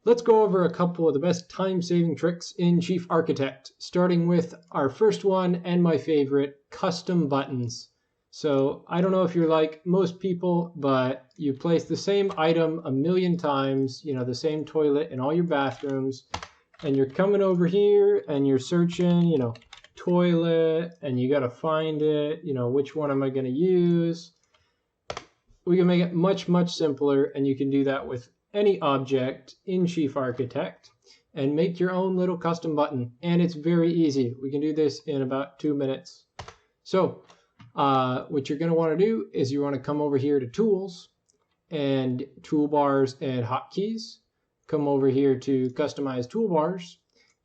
Let's go over a couple of the best time-saving tricks in Chief Architect, starting with our first one and my favorite, custom buttons. So I don't know if you're like most people, but you place the same item a million times, the same toilet in all your bathrooms, and you're coming over here and you're searching, toilet, and you got to find it, which one am I going to use? We can make it much, much simpler, and you can do that with any object in Chief Architect and make your own little custom button. And it's very easy. We can do this in about 2 minutes. So what you're going to want to do is you want to come over here to Tools and Toolbars and Hotkeys. Come over here to Customize Toolbars,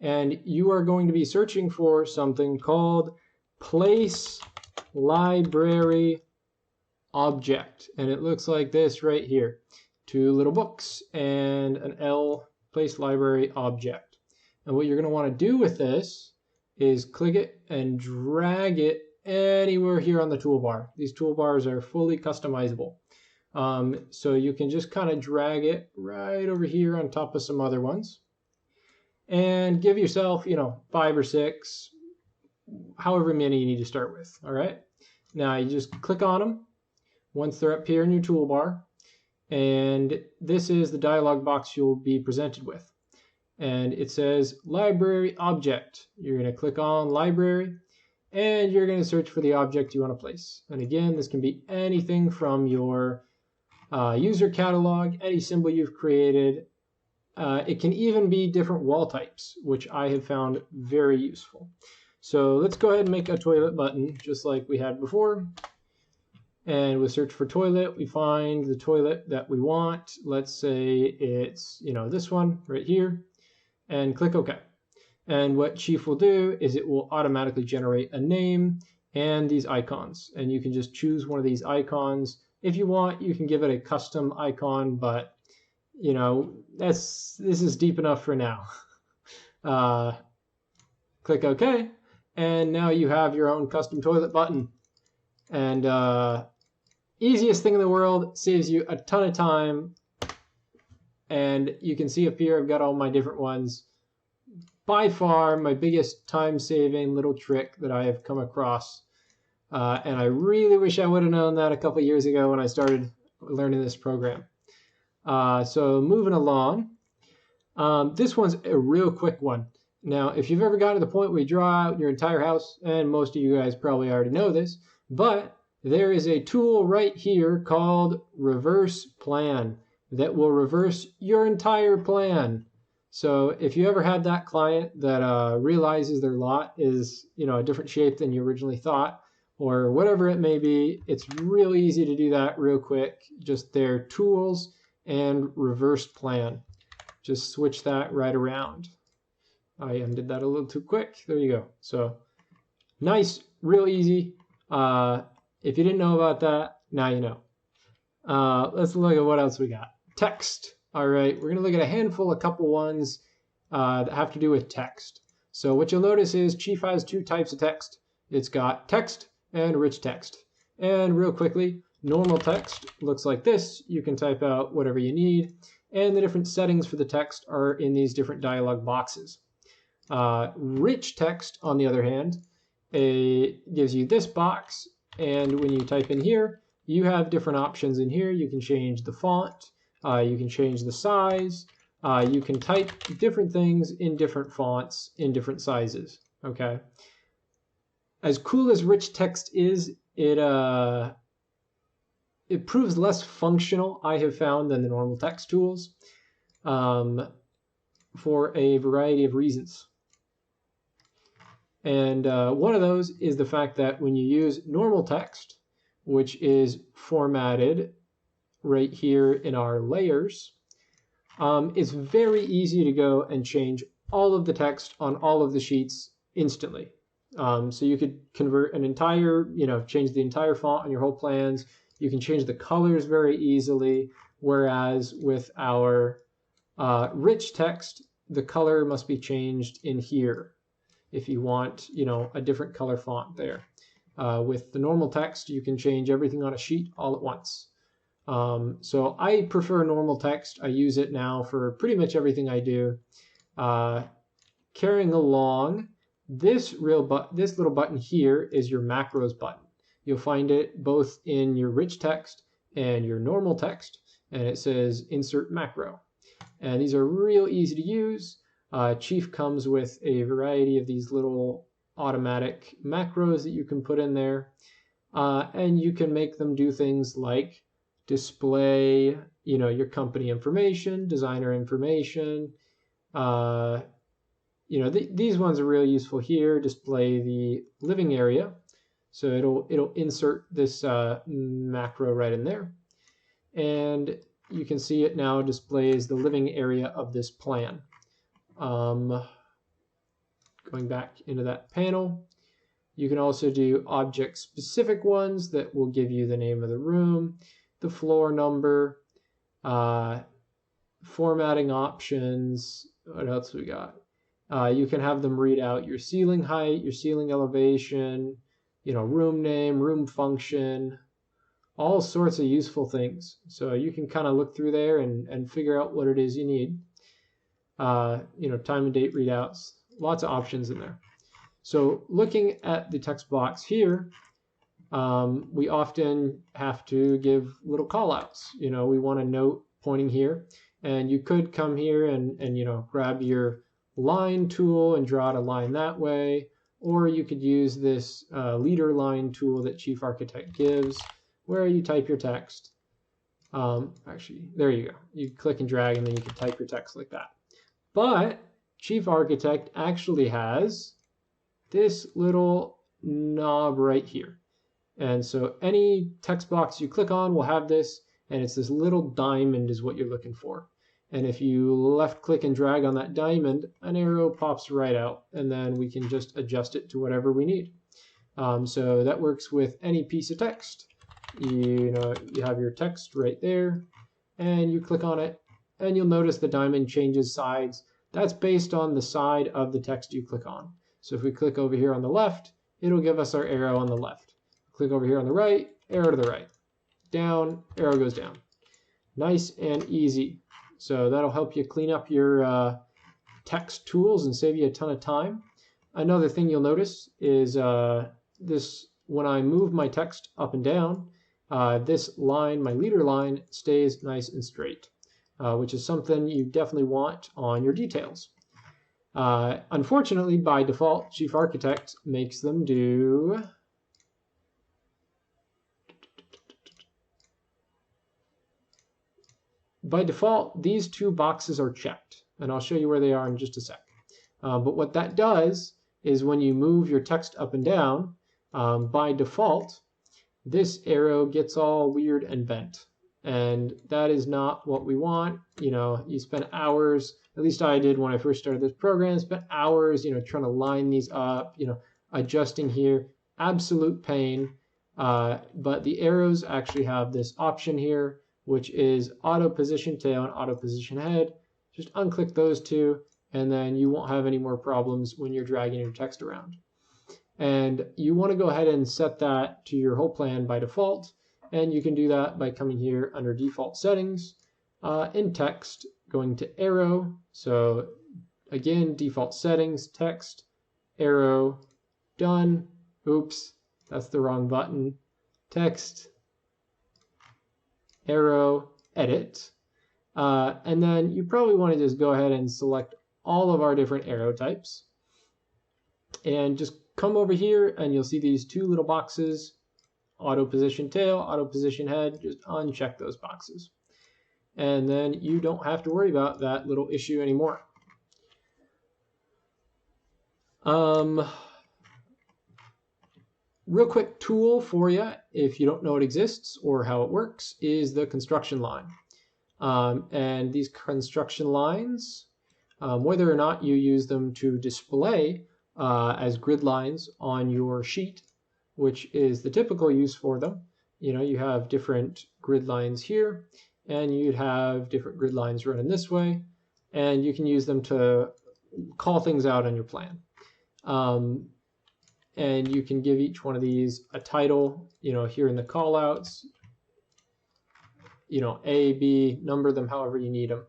and you are going to be searching for something called Place Library Object, and it looks like this right here. 2 little books and an L, Place Library Object. And what you're going to want to do with this is click it and drag it anywhere here on the toolbar. These toolbars are fully customizable. So you can just kind of drag it right over here on top of some other ones and give yourself, 5 or 6, however many you need to start with. All right. Now you just click on them once they're up here in your toolbar, and this is the dialog box you'll be presented with. And it says Library Object. You're going to click on Library, and you're going to search for the object you want to place. And again, this can be anything from your user catalog, any symbol you've created. It can even be different wall types, which I have found very useful. So let's go ahead and make a toilet button just like we had before. And with search for toilet, we find the toilet that we want. Let's say it's, this one right here, and click OK. And what Chief will do is it will automatically generate a name and these icons. And you can just choose one of these icons. If you want, you can give it a custom icon, but this is deep enough for now. Click OK, and now you have your own custom toilet button. And easiest thing in the world, saves you a ton of time. And you can see up here I've got all my different ones. By far my biggest time-saving little trick that I have come across. And I really wish I would have known that a couple years ago when I started learning this program. So moving along, this one's a real quick one. Now, if you've ever gotten to the point where you draw out your entire house, and most of you guys probably already know this, but there is a tool right here called Reverse Plan that will reverse your entire plan. So if you ever had that client that realizes their lot is, a different shape than you originally thought, or whatever it may be, it's real easy to do that real quick. Just their tools and reverse plan. Just switch that right around. I undid that a little too quick. There you go. So nice, real easy. If you didn't know about that, now you know. Let's look at what else we got. Text. All right, we're going to look at a couple ones that have to do with text. So what you'll notice is Chief has 2 types of text. It's got text and rich text. And real quickly, normal text looks like this. You can type out whatever you need. And the different settings for the text are in these different dialog boxes. Rich text, on the other hand, gives you this box. And when you type in here, you have different options in here. You can change the font. You can change the size. You can type different things in different fonts in different sizes. Okay. As cool as rich text is, it proves less functional, I have found, than the normal text tools for a variety of reasons. And one of those is the fact that when you use normal text, which is formatted right here in our layers, it's very easy to go and change all of the text on all of the sheets instantly. So you could convert an entire, change the entire font on your whole plans. You can change the colors very easily, whereas with our rich text, the color must be changed in here if you want, a different color font there. With the normal text, you can change everything on a sheet all at once. So I prefer normal text. I use it now for pretty much everything I do. Carrying along, this little button here is your macros button. You'll find it both in your rich text and your normal text, and it says insert macro. And these are real easy to use. Chief comes with a variety of these little automatic macros that you can put in there. And you can make them do things like display, your company information, designer information. These ones are really useful here. Display the living area. So it'll insert this macro right in there. And you can see it now displays the living area of this plan. Going back into that panel, you can also do object-specific ones that will give you the name of the room, the floor number, formatting options. What else we got? You can have them read out your ceiling height, your ceiling elevation, room name, room function, all sorts of useful things. So you can kind of look through there and figure out what it is you need. Time and date readouts, lots of options in there. So looking at the text box here, we often have to give little callouts. We want a note pointing here, and you could come here and grab your line tool and draw out a line that way, or you could use this leader line tool that Chief Architect gives, where you type your text. Actually, there you go. You click and drag, and then you can type your text like that. But Chief Architect actually has this little knob right here. And so any text box you click on will have this, and it's this little diamond is what you're looking for. And if you left click and drag on that diamond, an arrow pops right out, and then we can just adjust it to whatever we need. So that works with any piece of text. You have your text right there, and you click on it, and you'll notice the diamond changes sides. That's based on the side of the text you click on. So if we click over here on the left, it'll give us our arrow on the left. Click over here on the right, arrow to the right. Down, arrow goes down. Nice and easy. So that'll help you clean up your text tools and save you a ton of time. Another thing you'll notice is when I move my text up and down, this line, my leader line, stays nice and straight, which is something you definitely want on your details. Unfortunately, by default, Chief Architect makes them do by default, these two boxes are checked, and I'll show you where they are in just a sec. But what that does is when you move your text up and down, by default, this arrow gets all weird and bent. And that is not what we want. You spend hours, at least I did when I first started this program, spent hours, trying to line these up, adjusting here, absolute pain. But the arrows actually have this option here, which is auto position tail and auto position head. Just unclick those two, and then you won't have any more problems when you're dragging your text around. And you want to go ahead and set that to your whole plan by default. And you can do that by coming here under default settings, in text, going to arrow. So again, default settings, text, arrow, done. Oops, that's the wrong button. Text, arrow, edit. And then you probably want to just go ahead and select all of our different arrow types. And just come over here and you'll see these two little boxes, auto position tail, auto position head. Just uncheck those boxes. And then you don't have to worry about that little issue anymore. Real quick tool for you, if you don't know it exists or how it works, is the construction line. And these construction lines, whether or not you use them to display as grid lines on your sheet, which is the typical use for them. You have different grid lines here, and you'd have different grid lines running this way, and you can use them to call things out on your plan. And you can give each one of these a title, here in the callouts. A, B, number them however you need them.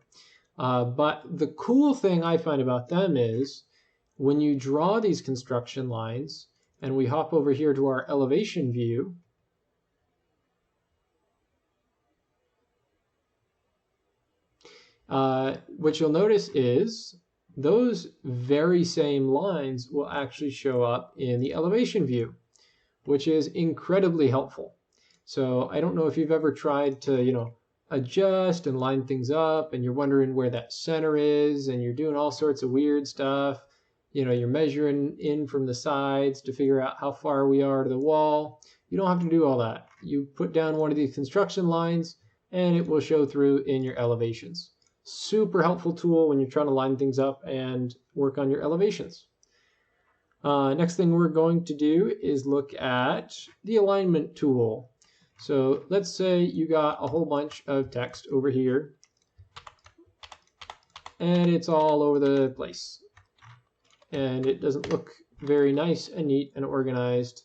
But the cool thing I find about them is when you draw these construction lines, and we hop over here to our elevation view, what you'll notice is those very same lines will actually show up in the elevation view, which is incredibly helpful. So I don't know if you've ever tried to, adjust and line things up, and you're wondering where that center is, and you're doing all sorts of weird stuff. You're measuring in from the sides to figure out how far we are to the wall. You don't have to do all that. You put down one of these construction lines, and it will show through in your elevations. Super helpful tool when you're trying to line things up and work on your elevations. Next thing we're going to do is look at the alignment tool. So let's say you got a whole bunch of text over here, and it's all over the place, and it doesn't look very nice and neat and organized.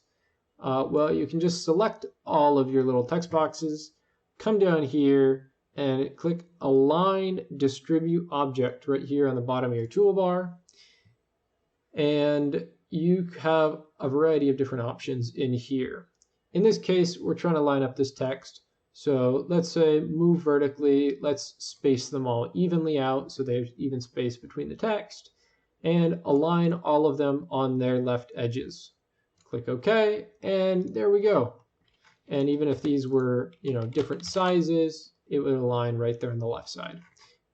Well, you can just select all of your little text boxes, come down here, and click Align Distribute Object right here on the bottom of your toolbar. And you have a variety of different options in here. In this case, we're trying to line up this text. So let's say move vertically. Let's space them all evenly out so there's even space between the text, and align all of them on their left edges. Click OK, and there we go. And even if these were, different sizes, it would align right there on the left side.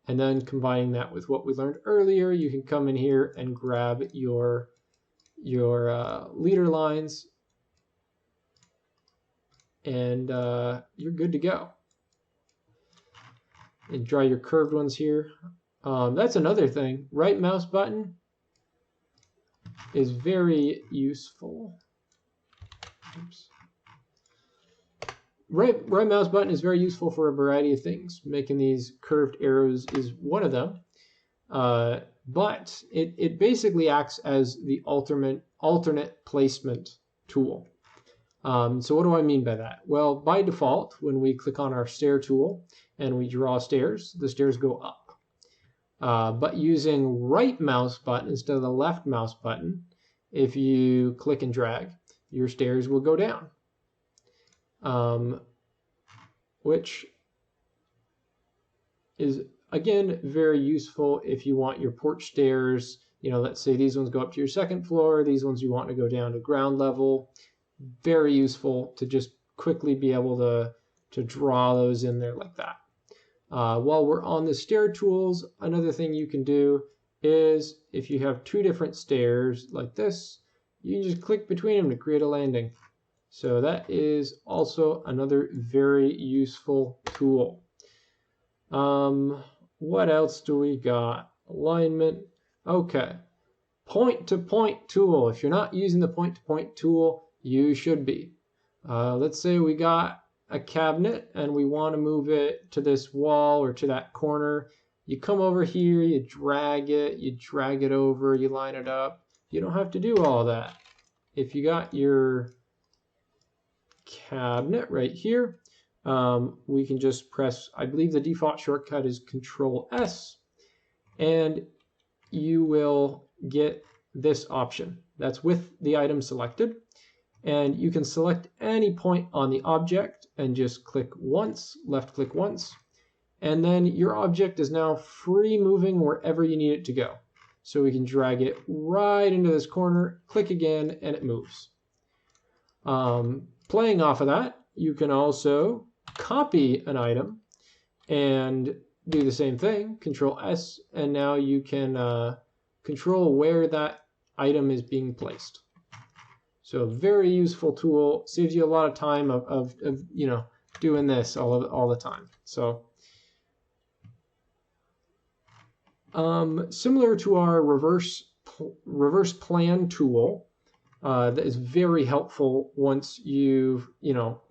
And then combining that with what we learned earlier, you can come in here and grab your leader lines, and you're good to go. And draw your curved ones here. That's another thing. Right mouse button is very useful. Oops. Right mouse button is very useful for a variety of things. Making these curved arrows is one of them. But it basically acts as the alternate placement tool. So what do I mean by that? Well, by default, when we click on our stair tool and we draw stairs, the stairs go up. But using right mouse button instead of the left mouse button, if you click and drag, your stairs will go down. Which is, again, very useful if you want your porch stairs. Let's say these ones go up to your second floor, these ones you want to go down to ground level. Very useful to just quickly be able to draw those in there like that. While we're on the stair tools, another thing you can do is if you have two different stairs like this, you can just click between them to create a landing. So that is also another very useful tool. What else do we got? Alignment. Okay. Point-to-point tool. If you're not using the point-to-point tool, you should be. Let's say we got a cabinet and we want to move it to this wall or to that corner. You come over here, you drag it over, you line it up. You don't have to do all that. If you got your cabinet right here, we can just press, I believe the default shortcut is Control S, and you will get this option. That's with the item selected. And you can select any point on the object and just click once, left click once, and then your object is now free moving wherever you need it to go. So we can drag it right into this corner, click again, and it moves. Playing off of that, you can also copy an item and do the same thing, Control S, and now you can control where that item is being placed. So a very useful tool, saves you a lot of time of doing this all the time. So similar to our reverse plan tool, that is very helpful once you've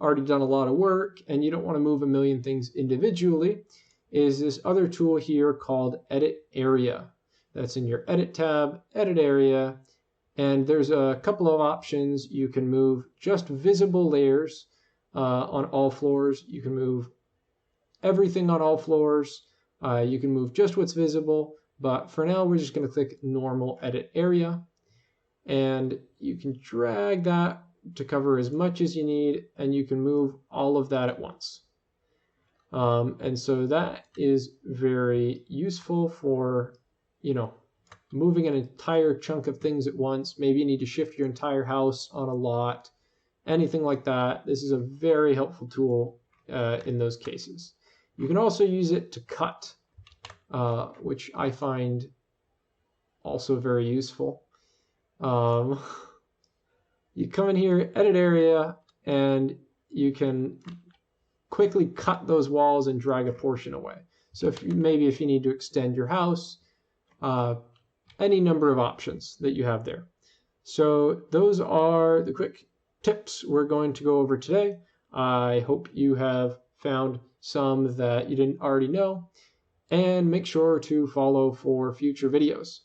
already done a lot of work and you don't want to move a million things individually, is this other tool here called Edit Area. That's in your Edit tab, Edit Area. And there's a couple of options. You can move just visible layers on all floors. You can move everything on all floors. You can move just what's visible, but for now we're just going to click normal edit area, and you can drag that to cover as much as you need, and you can move all of that at once. And so that is very useful for, moving an entire chunk of things at once. Maybe you need to shift your entire house on a lot, anything like that. This is a very helpful tool in those cases. You can also use it to cut, which I find also very useful. You come in here, edit area, and you can quickly cut those walls and drag a portion away. So if you need to extend your house, any number of options that you have there. So those are the quick tips we're going to go over today. I hope you have found some that you didn't already know, and make sure to follow for future videos.